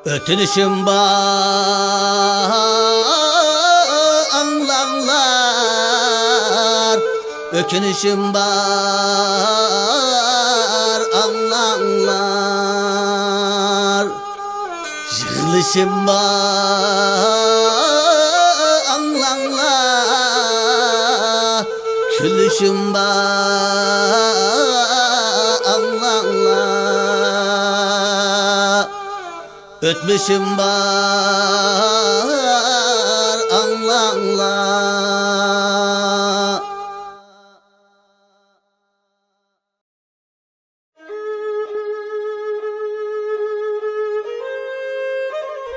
Ötülüşüm var anlamlar, ökünüşüm var anlamlar, yığılışım var anlamlar, külüşüm var anlamlar. Ötmüşüm var anlamlar.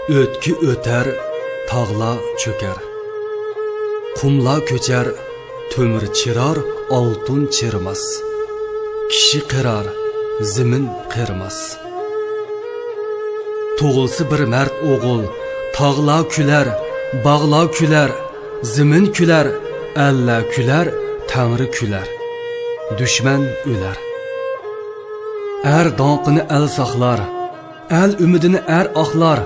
Ötkü öter, tağla çöker. Kumla köçer, tömür çırar, altın çırmaz. Kişi kırar, zimin kırmaz. Toğulsa bir mert oğul, tağla küler, bağla küler, zimin küler, elle küler, tanrı küler. Düşman öler. Er danqını el saklar, el ümidini er ahlar.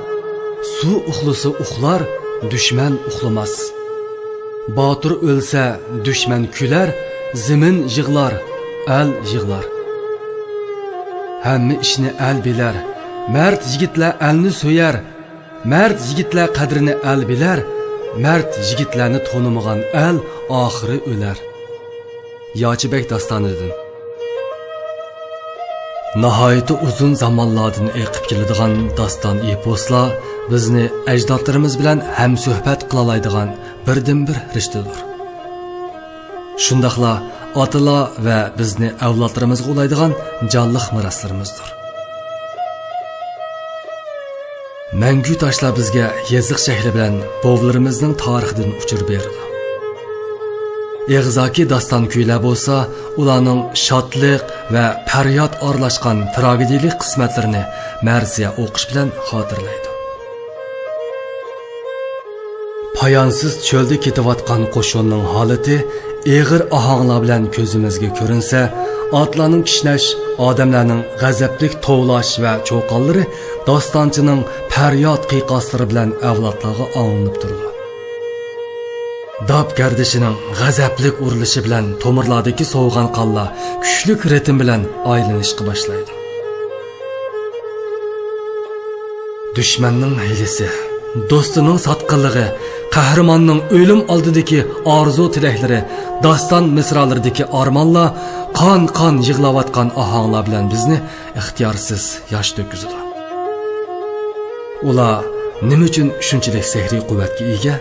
Su uxlusu uxlar, düşman uxlamaz. Batır ölse düşman küler, zimin yığlar, el yığlar. Hamma ishni el bilar. Mert yigitlar elni so'yar, mert yigitlar qadrini el bilar, mert yigitlarni to'nimagan el oxiri o'lar. Yochibek dostonidan. Nihoyatda uzun zamonlardan eqib keladigan doston eposlar bizni ajdodlarimiz bilan ham suhbat qila oladigan birdan-bir rishtadir. Shundaqla otalar va bizni avlodlarimizga ulaydigan jonliq miroslarimizdir. Mangu toshlar bizga yeziq shakli bilan bovlarimizning tarixidan uchur berdi. Eg'zoki doston kuylar bo'lsa, ularning shodlik va faryod oralashgan tragediyalik qismatlarini marsiya o'qish bilan xotirlaydi. Poyonsiz cho'lda ketayotgan qo'shinning holati eg'ir ohanglar bilan ko'zimizga ko'rinsa, otlarning kishnash, odamlarning g'azablik tovlash va cho'qonlari dostonchining faryod qiyqoslari bilan avlodlarga anglanib turdi. Dab gardishining g'azablik urilishi bilan tomirlardagi so'g'an qonlar kuchli ritm bilan aylanishga boshlaydi. Dushmanning hiylasi, do'stining sotqinligi, qahramonning o'lim oldidagi orzu tilaklari, doston misralaridagi armonlar qon-qon yig'layotgan ohanglar bilan bizni ixtiyorsiz yosh to'kizadi. Ular nima uchun shunchalik sehriy quvvatga ega?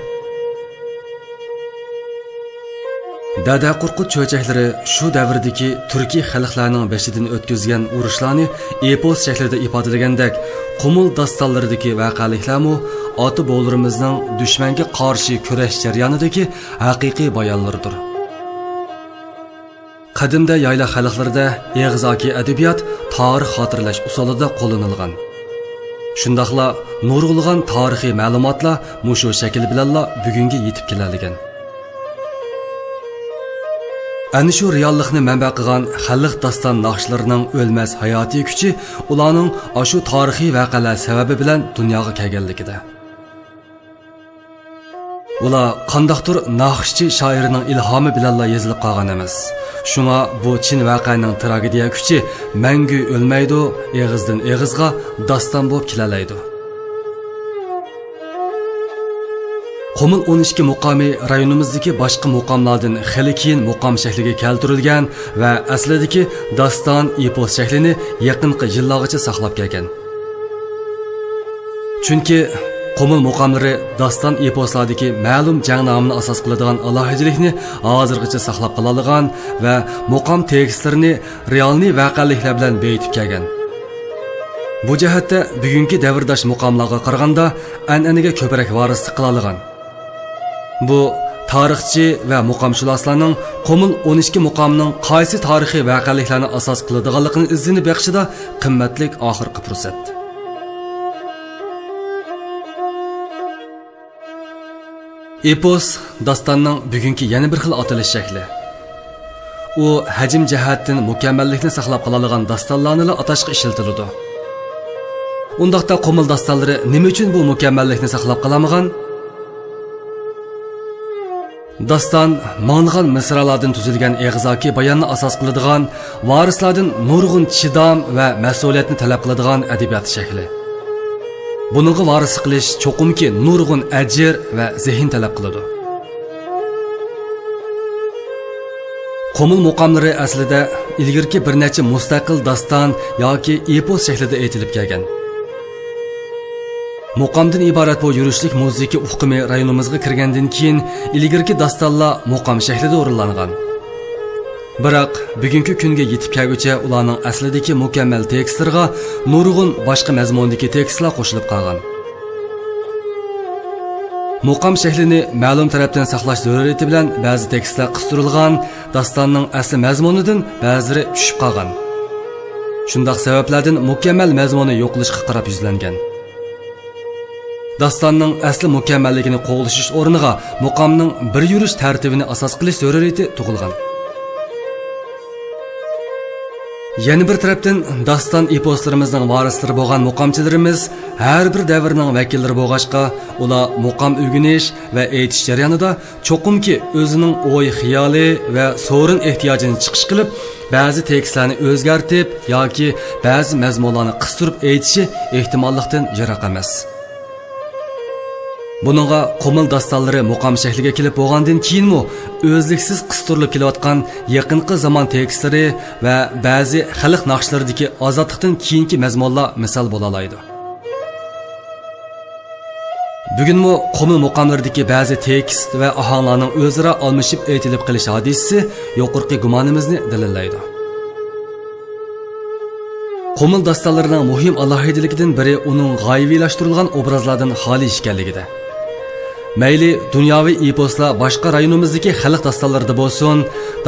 Dada Qurqut cho'chaklari shu davrdagi turkiy xalqlarning beshidan o'tkazgan urushlarni epos shaklida ifodalagandek, qumul dostonlaridagi voqealiklarmi ota bo'g'larimizning dushmanga qarshi kurash jarayonidagi haqiqiy bayonlardir. Qadimda yayla xalqlarida eg'zoki adabiyot tarix xotirlash usulida qo'llanilgan. Shundaqla nurg'ulg'an tarixiy ma'lumotlar mushu shakl bilanla bugunga yetib keladigan. Ana shu reallikni manba qilgan xalq doston naqshlarining o'lmas hayotiy kuchi ularning ashu tarixiy voqealar sababi bilan dunyoga kelganligida. Ular qandaqdir naqshchi shoirining ilhomi bilanla yozilib qolgan emas. Shunga bu chin voqeaning tragediya kuchi mangu o'lmaydi, eg'izdan eg'izga doston bo'lib kelalaydi. Qumul 12 muqomi rayonimizdagi boshqa muqomlardan xili keyin muqom shakliga keltirilgan va aslidagi doston epos shaklini yaqinqi yillargacha saqlab kelgan. Chunki Qumul muqomlari doston eposlardagi ma'lum jang nomini asos qiladigan alohidalikni hozirgacha saqlab qoladigan va muqom tekstlarini realniy voqealiklar bilan beyitib kelgan. Bu jihatda bugungi davrdosh muqomlarga qaraganda an'anaga ko'proq varislik qila olgan. Bu tarixchi va muqomshunoslarning Qumul 12 muqomining qaysi tarixiy voqealiklarni asos qiladiganligini izlanib beqishida qimmatli oxirgi fursat. Epos dastonning bugungi yana bir xil atalish shakli. U hajm jihatdan mukammallikni saqlab qoladigan dastonlarni atashga ishlatiladi. Undaqda Qumul dastonlari nima uchun bu mukammallikni saqlab qolamagan? Daston mang'an misralardan tuzilgan eg'zoki bayonni asos qiladigan, varislardan nurg'un chidam va mas'uliyatni talab qiladigan adabiyot shakli. Buningga varislik qilish cho'qimki nurg'un ajr va zehn talab qiladi. Qumul muqomlari aslida ilgirki bir necha mustaqil daston yoki epos shaklida aytilib kelgan. Muqomdan iborat bu yurishlik musiqa uqumi rayonimizga kirgandan keyin ilgirki dastonlar muqom shaklida o'rinlangan. Biroq bugungi kunga yetib kelguncha ularning aslidagi mukammal tekstlarga nurg'un boshqa mazmundagi tekstlar qo'shilib qolgan. Muqom shaklini ma'lum tarafdan saqlash zaruriyati bilan ba'zi tekstlar qisqirilgan, dastonning asli mazmunidan ba'zilari tushib qolgan. Shundaq sabablardan mukammal mazmuni yo'qolishga qarab yuzlangan. Dastonning asli mukammalligini qo'g'lishish o'rniga muqomning bir yurish tartibini asos qilish zaruriyati tug'ilgan. Yana bir tarafdan daston eposlarimizning varislari bo'lgan muqomchilarimiz har bir davrning vakillari bo'lg'achqa, ular muqom o'rganish va aytish jarayonida cho'qimki o'zining o'y, xiyoli va so'rin ehtiyojini chiqish qilib, ba'zi tekstlarni o'zgartib yoki ba'zi mazmunlarni qistirib aytishi ehtimollikdan yiroq emas. Buningga Qumul dastonlari muqom shakliga kelib bo'lgandan keyinmi o'zliksiz qistirib kelayotgan yaqinqi zamon tekstlari va ba'zi xalq naqshlaridagi ozodlikdan keyingi mazmunlar misol bo'la oladi. Bugunmi Qumul muqomlaridagi ba'zi tekst va ohanglarning o'zaro almashib aytilib qilish hodisasi yuqorqi gumonimizni dalillaydi. Qumul dastonlarining muhim alohidaligidan biri uning g'oyaviylashtirilgan obrazlardan xoli ekanligida. Mayli dunyoviy eposlar boshqa rayonimizdagi xalq dastonlarida bo'lsin,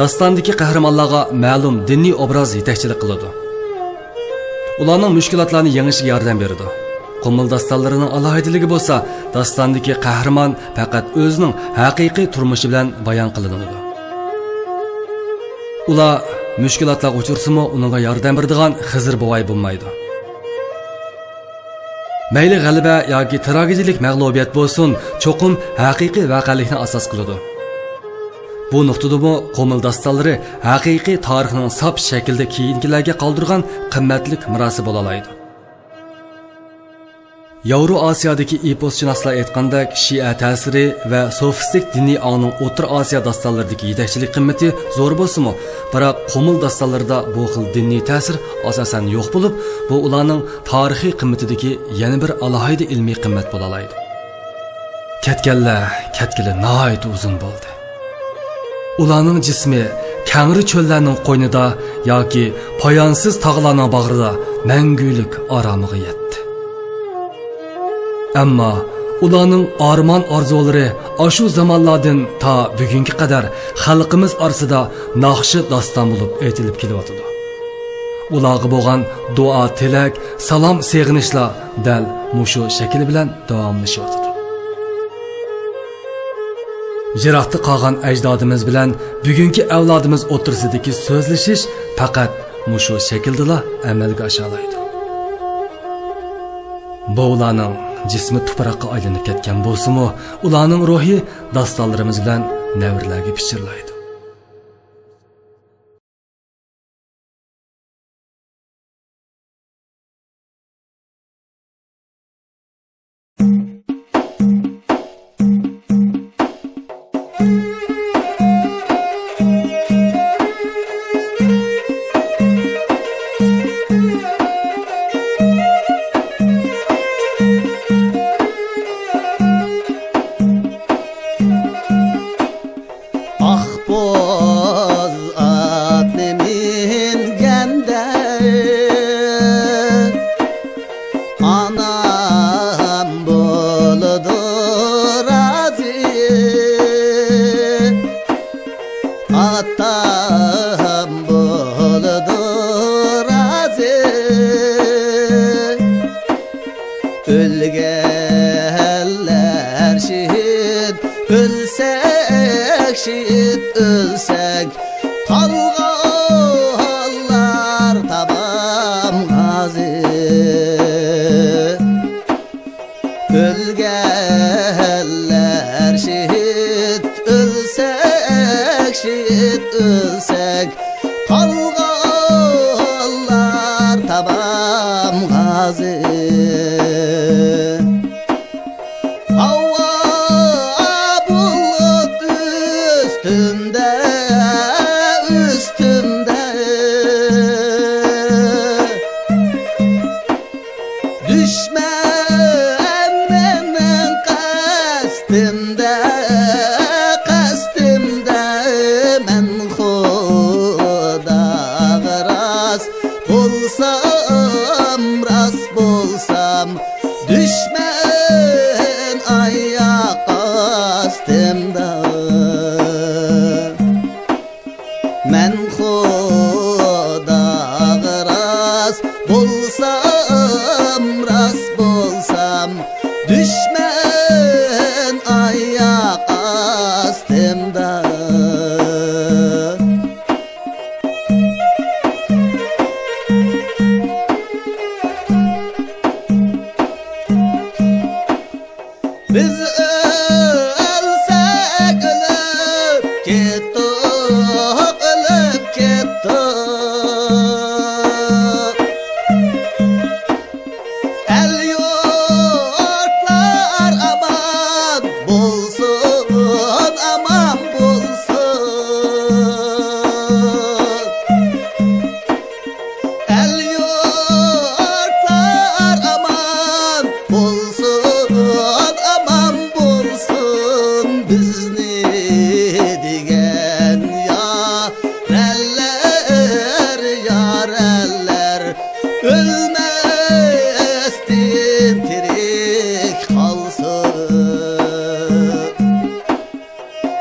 dastondagi qahramonlarga ma'lum diniy obraz yetakchilik qiladi. Ularning mushkulotlarni yengishga yordam beradi. Qumul dastonlarining alohidaligi bo'lsa, dastondagi qahramon faqat o'zining haqiqiy turmushi bilan bayon qilinadi. Ular mushkulotlarga uchrasimi, uningga yordam beradigan Xizr bovoy bo'lmaydi. Mayli g'alaba yoki tragediyak mag'lubiyat bo'lsin, cho'qim haqiqiy voqelikni asos qiladi. Bu nuqtadami Qumul dastonlari haqiqiy tarixning sop shaklda keyingilarga qoldirgan qimmatli merosi bo'la oladi. Yevro Osiyodagi eposshunoslar aytgandek, Shia ta'siri va sofistik diniy ongning O'rta Osiyo dastonlaridagi yetakchilik qimmati zo'r bo'lsa-mu, biroq Qumul dastonlarida bu xil diniy ta'sir asosan yo'q bo'lib, bu ularning tarixiy qimmatidagi yana bir alohida ilmiy qimmat bo'la oladi. Ketgili nihoyat uzun bo'ldi. Ularning jismi kangri cho'llarning qo'ynida yoki poyonsiz tog'larning bag'rida mangulik oromiga yetdi. Ammo ularning armon orzulari ashu zamonlardan ta bugunga qadar xalqimiz orasida naqshi daston bo'lib aytilib kelyapti. Ularga bo'lgan duo, tilak, salom, seg'inishlar dal mushu shakli bilan davomlashyapti. Jiroqda qolgan ajdodimiz bilan bugungi avlodimiz o'tirsidagi so'zlashish faqat mushu shaklda amalga oshalaydi. Bu ularning jismi tuproqqa aylanib ketgan bo'lsa-mu, ularning ruhi dastonlarimiz bilan navrlarga pichirlaydi. boludu razı atam boludu razı ölgenler şehit ölsek şehit ölsek kalganlar tabam gazi ölgenler şehit ölsek şehit ölsek kalganlar tabam gazi hava bulut üstünde üstünde düşmenin kastimde kastimde men Xudoga ras bulsam ras bulsam düşmen ayak astimde men Xudoga ras bulsam ras bulsam düşmen ayak astimde biz ölsek ölüp kettik ölüp kettik el yurtlar aman bulsun aman bulsun el yurtlar aman bulsun aman bulsun bizni degan yareller ölmestin tirik kalsın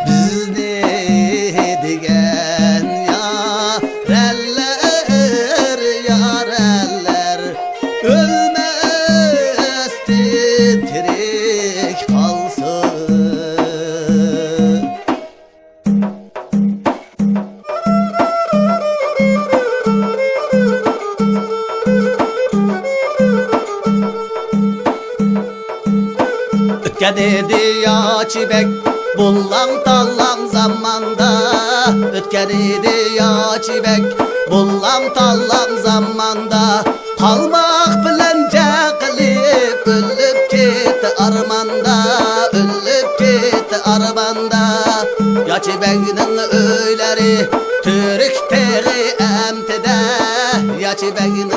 bizni degan yareller ölmestin tirik kalsın ötken edi yaşibek bullang tallang zamanda ötken edi yaşibek bullang tallang zamanda kalmak bilen caqilip ölüp ketdi armanda ölüp ketdi armanda yaşibekning öylari türk teri emtide yaşibekning